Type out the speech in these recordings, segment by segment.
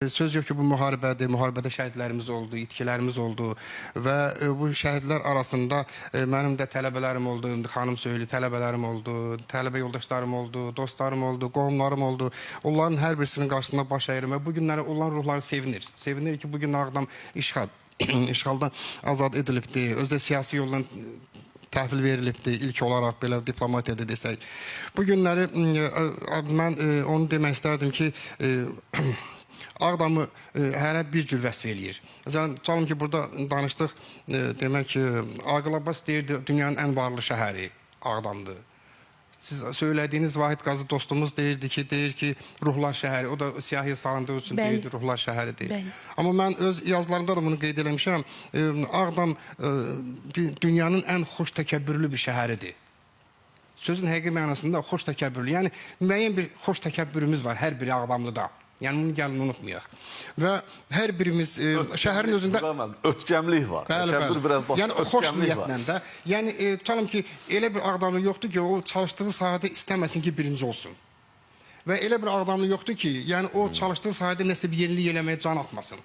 Söz yok ki bu müharibədir, müharibədə şəhidlərimiz oldu, itkilərimiz oldu və bu şəhidlər arasında mənim də tələbələrim oldu, xanım Söylü tələbələrim oldu, tələbə yoldaşlarım oldu, dostlarım oldu, qohumlarım oldu. Onların hər birisinin qarşısında baş əyirəm və bu günləri onların ruhları sevinir. Sevinir ki, bugün Ağdam işğaldan azad edilibdir, özü siyasi yoldan təhvil verilibdir, ilk olaraq belə diplomatiyada desək. Bu günləri mən onu demək istərdim ki, Ağdamı hərə bir cür vəsf eləyir. Çalım ki, burada danışdıq, demək ki, Aqil Abbas deyirdi, dünyanın ən varlı şəhəri Ağdamdır. Siz söylədiyiniz Vahid Qazı dostumuz deyir ki, ruhlar şəhəri, o da siyahıya salındığı üçün deyirdi, ruhlar şəhəri deyir. Amma mən öz yazılarımda da bunu qeyd eləmişəm, Ağdam dünyanın ən xoş təkəbbürlü bir şəhəridir. Sözün həqiqi mənasında xoş təkəbbürlü, yəni müəyyən bir xoş təkəbbürümüz var hər biri Ağdamlıda. Yəni, bunu gəlin unutmayaq. Və hər birimiz şəhərin özündə... Ötkəmlik var. Yəni, xoş niyyətlə də. Yəni, tutalım ki, elə bir Ağdamlı yoxdur ki, o çalışdığı sahədə istəməsin ki, birinci olsun. Və elə bir Ağdamlı yoxdur ki, yəni, o çalışdığı sahədə nəsə bir yenilik eləməyə can atmasın.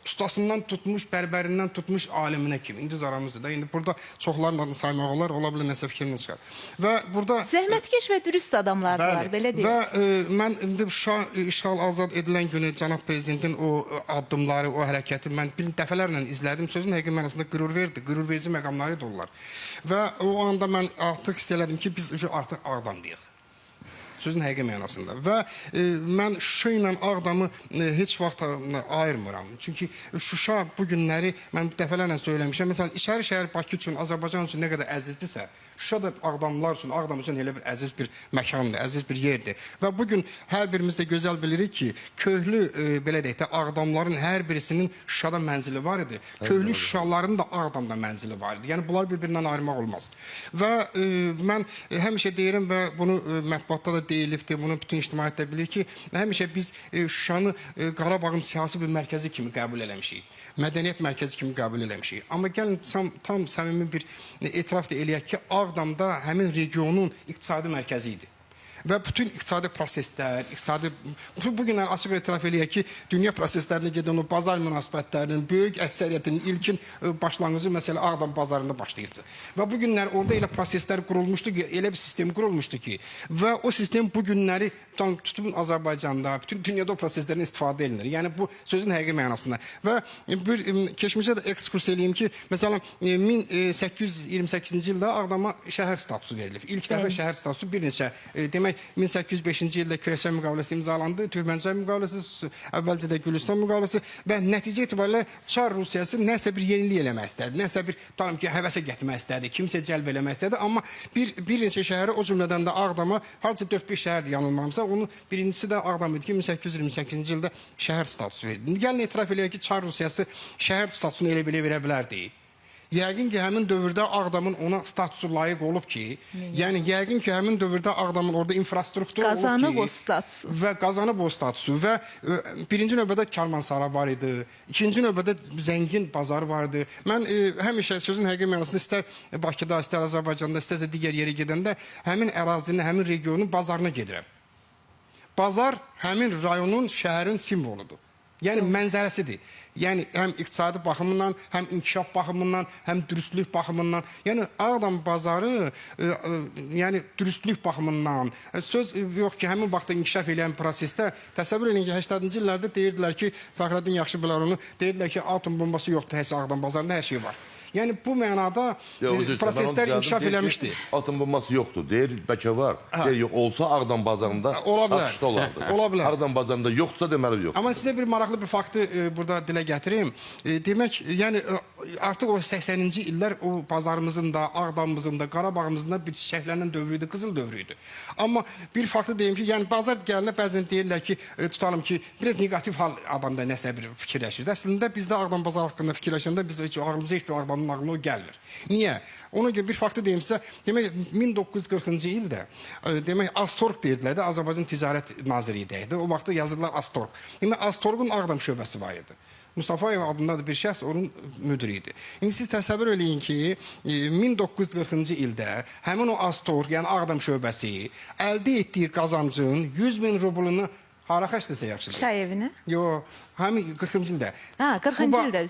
Ustasından tutmuş, bərbərindən tutmuş aliminə kimi. İndi aramızdır da. İndi burada çoxların adını saymaq olar, ola bilər nəsə fikrimdən çıxar. Və burada... Zəhmətkeş və dürüst adamlardılar, belə deyil. Və mən indi Şuşa işğal azad edilən günü cənab prezidentin o addımları, o hərəkəti mən dəfələrlə izlədim. Sözün həqiqi mənasında qürur verdi. Qürur verici məqamları idi onlar. Və o anda mən artıq hiss elədim ki, biz artıq Ağdamdayıq. Sözün həqiqi mənasında. Və mən Şuşa ilə Ağdamı heç vaxt ayırmıram. Çünki Şuşa bu günləri mən dəfələrlə söyləmişəm. Məsələn, İçəri şəhər Bakı üçün, Azərbaycan üçün nə qədər əzizdirsə, Şuşa da Ağdamlılar üçün, Ağdam üçün elə bir əziz bir məkandır, əziz bir yerdir. Və bugün hər birimiz də gözəl bilirik ki, köhlü, belə deyək də, Ağdamların hər birisinin Şuşada mənzili var idi. Köhlü Şuşaların da Ağdamda mənzili var idi. Yəni, bunlar bir-birindən ayırmaq olmaz. Və mən həmişə deyirəm və bunu mətbuatda da deyilibdir, bunu bütün ictimaiyyət də bilir ki, həmişə biz Şuşanı Qarabağın siyasi bir mərkəzi kimi qəbul eləmişik. Mədəniyyət mərkəzi kimi qəbul eləmişik. Amma gəlin, tam səmimi bir etiraf da eləyək ki, Ağdamda həmin regionun iqtisadi mərkəzi idi. Və bütün iqtisadi proseslər, bu günlər açıq etiraf eləyək ki, dünya proseslərinə gedən o bazar münasibətlərinin böyük əksəriyyətinin ilkin başlanğıcı məsələ Ağdam bazarında başlayırdı. Və bu günlər orada elə proseslər qurulmuşdu ki, elə bir sistem qurulmuşdu ki, və o sistem bu günləri tutun Azərbaycanda, bütün dünyada o proseslərdən istifadə edilir. Yəni, bu sözün həqiqi mənasında. Və bir keçmişə də ekskurs eləyim ki, məsələn, 1828-ci ildə Ağdama şəhər statusu verilib. İlk dəfə şəhər statusu bir neçə, demək, 1805-ci ildə Kürəşən müqaviləsi imzalandı, Türkməncay müqaviləsi, əvvəlcə də Gülüstan müqaviləsi və nəticə itibarilə Çar Rusiyası nəsə bir yenilik eləmək istədi, nəsə bir, tutalım ki, həvəsə gətirmək istədi, kimsə cəlb eləmək istədi, amma bir neçə şəhəri, o cümlədən də Ağdama, harca 4-5 şəhərdir yanılmamsa, onun birincisi də Ağdam idi ki, 1828-ci ildə şəhər statusu verildi. Gəlin etiraf eləyək ki, Çar Rusiyası şəhər statusunu elə belə verə bilərdi. Yəqin ki, həmin dövrdə Ağdamın ona statusu layiq olub ki, yəni yəqin ki, həmin dövrdə Ağdamın orada infrastruktur olub ki... Qazanıb o statusu. Və qazanıb o statusu və birinci növbədə Karmansara var idi, ikinci növbədə zəngin bazarı var idi. Mən həmişə sözün həqiqi mənasında istər Bakıda, istər Azərbaycanda, istərsə digər yerə gedəndə həmin ərazinin, həmin regionun bazarına gedirəm. Bazar həmin rayonun, şəhərin simvoludur. Yəni, mənzərəsidir. Yəni, həm iqtisadi baxımından, həm inkişaf baxımından, həm dürüstlük baxımından. Yəni, Ağdam bazarı, yəni, dürüstlük baxımından, söz yox ki, həmin vaxtda inkişaf edən prosesdə, təsəvvür edin ki, 80-ci illərdə deyirdilər ki, Fəxrəddin yaxşı bilər onu, deyirdilər ki, atom bombası yoxdur, heç Ağdam bazarında hər şey var. Yəni, bu mənada proseslər inkişaf eləmişdir. Atom bombası yoxdur, deyir, bəlkə var. Deyir, olsa Ağdam bazarında satışda olardı. Ola bilər. Ağdam bazarında yoxsa deməli yoxdur. Amma sizə bir maraqlı bir faktı burada dilə gətirim. Demək, yəni, artıq o 80-ci illər o bazarımızın da, Ağdamımızın da, Qarabağımızın da bir çiçəklənən dövrüydü, qızıl dövrüydü. Amma bir faktı deyim ki, yəni, bazar gəlində bəzən deyirlər ki, tutalım ki, biraz negativ hal adamda nəsə bir fikirləşir. Əslində, bizdə Ağdam bazar haqqında fikirləşəndə biz ağlımıza heç bir Ağdamın ağlına o gəlmir. Niyə? Ona görə bir faktı deyim sizə, demək, 1940-cı ildə, demək, Astorq deyirdilər də, Azərbaycan Ticarət Nazirliyi idi. O vaxtda yazırlar Astorq. Demək, Astorqun Ağdam şöbəsi var idi. Mustafayev adında da bir şəxs onun müdürü idi. İndi siz təsəvvür eləyin ki, 1940-cı ildə həmin o Astorq, yəni Ağdam şöbəsi əldə etdiyi qazancın 100.000 rublunu hara xəstəsə yaxşıdır. Çay evini. Yo, həmin 40-cı ildə. Ha, 40-cı ildə.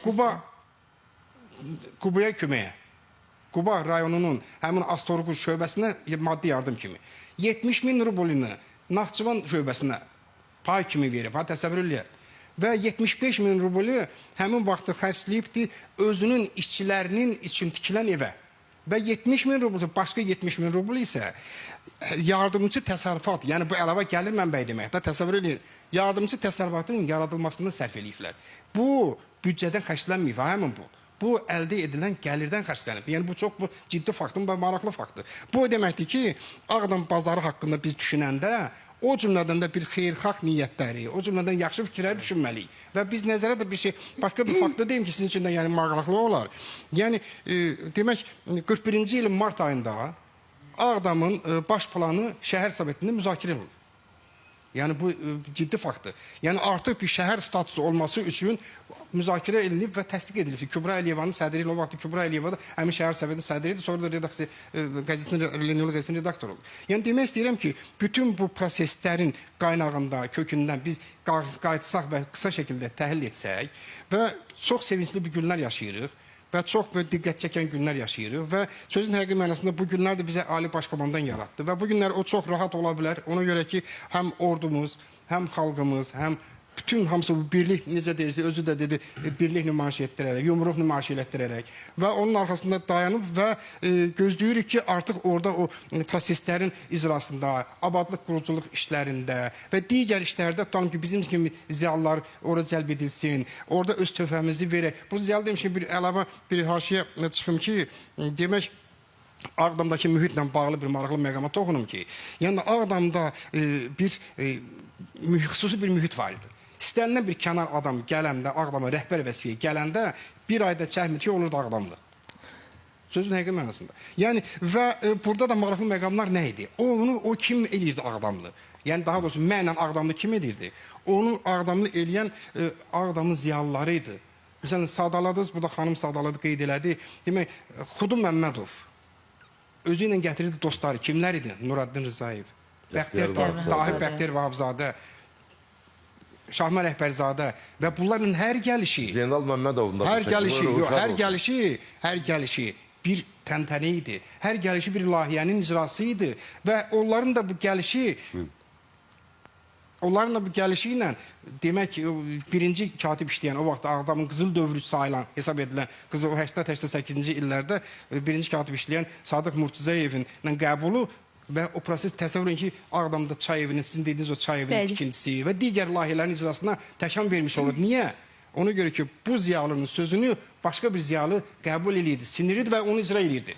Qubaya köməyə. Quba rayonunun həmin Astoruq şöbəsinə maddi yardım kimi 70.000 rublunu Naxçıvan şöbəsinə pay kimi verib, təsəvvür eləyək. Və 75.000 rublu həmin vaxtı xərcləyibdi özünün işçilərinin üçün tikilən evə. Və 70.000 rublu, başqa 70.000 rublu isə yardımcı təsərrüfat, yəni bu əlavə gəlir mənbəyi deməkdir, təsəvvür edin, yardımcı təsərrüfatın yaradılmasını sərf eləyiblər. Bu, büdcədən xərclənməyib, həmin bu. Bu, əldə edilən gəlirdən xərclənib. Yəni, bu çox ciddi faktdır və maraqlı faktdır. Bu, deməkdir ki, Ağdam bazarı haqqında biz düşünəndə, o cümlədən də bir xeyirxalq niyyətləri, o cümlədən yaxşı fikirləri düşünməliyik. Və biz nəzərə də bir şey, başqa bir faktı deyim ki, sizin üçün də yəni, maraqlı olar. Yəni, demək, 41-ci ilin mart ayında Ağdamın baş planı şəhər sovetində müzakirə olunur. Yəni, bu ciddi faktdır. Yəni, artıq bir şəhər statusu olması üçün müzakirə edilib və təsdiq edilib. Kübra Əliyevanın sədri ilə o vaxt Kübra Əliyeva da həmin şəhər sovetinin sədri idi, sonra da qəzetinin redaktoru oldu. Yəni, demək istəyirəm ki, bütün bu proseslərin qaynağında, kökündən biz qayıtsaq və qısa şəkildə təhlil etsək və çox sevincli bir günlər yaşayırıq və çox diqqət çəkən günlər yaşayırıq və sözün həqiqi mənasında bu günlər də bizə Ali Başkomandan yaratdı və bu günlər o çox rahat ola bilər. Ona görə ki, həm ordumuz, həm xalqımız, həm bütün hamısı bu birlik, necə deyirsə, özü də dedi, birlik nümayiş etdirərək, yumruq nümayiş etdirərək və onun arxasında dayanıb və gözləyirik ki, artıq orada o proseslərin icrasında, abadlıq, quruculuq işlərində və digər işlərdə tutalım ki, bizim kimi ziyalılar orada cəlb edilsin, orada öz töhfəmizi verək. Bu ziyalı demişəm, bir əlavə bir haşiyə çıxım ki, demək, Ağdamdakı mühitlə bağlı bir maraqlı məqama toxunum ki, yəni Ağdamda xüsusi bir mühit var idi. İstənilən bir kənar adam gələndə, Ağdama rəhbər vəzifəyə gələndə bir ayda çəkmir ki, olurdu Ağdamlı. Sözün həqiqi mənasında. Yəni, və burada da maraqlı məqamlar nə idi? O kim eləyirdi Ağdamlı? Yəni, daha doğrusu, mənlə Ağdamlı kim eləyirdi? Onu Ağdamlı eləyən Ağdamın ziyalıları idi. Məsələn, sadaladınız, burada xanım sadaladı, qeyd elədi. Demək, Xudu Məmmədov özü ilə gətirirdi dostları. Kimlər idi? Nuraddin Rızayev, Dahir Bəxtiyar Vahabzadə, Şahmar Rəhbərzadə və bunların hər gəlişi, hər gəlişi bir təntənə idi. Hər gəlişi bir layihənin icrası idi və onların da bu gəlişi ilə demək ki, birinci katib işləyən, o vaxt Ağdamın qızıl dövrü sayılan, hesab edilən, o 88-ci illərdə birinci katib işləyən Sadıq Murtuzayevin qəbulu və o proses təsəvvür edin ki, Ağdamda çay evinin, sizin dediyiniz o çay evinin tikintisi və digər layihələrin icrasına təkan vermiş olur. Niyə? Ona görə ki, bu ziyalının sözünü başqa bir ziyalı qəbul edirdi, sinirdi və onu icra edirdi.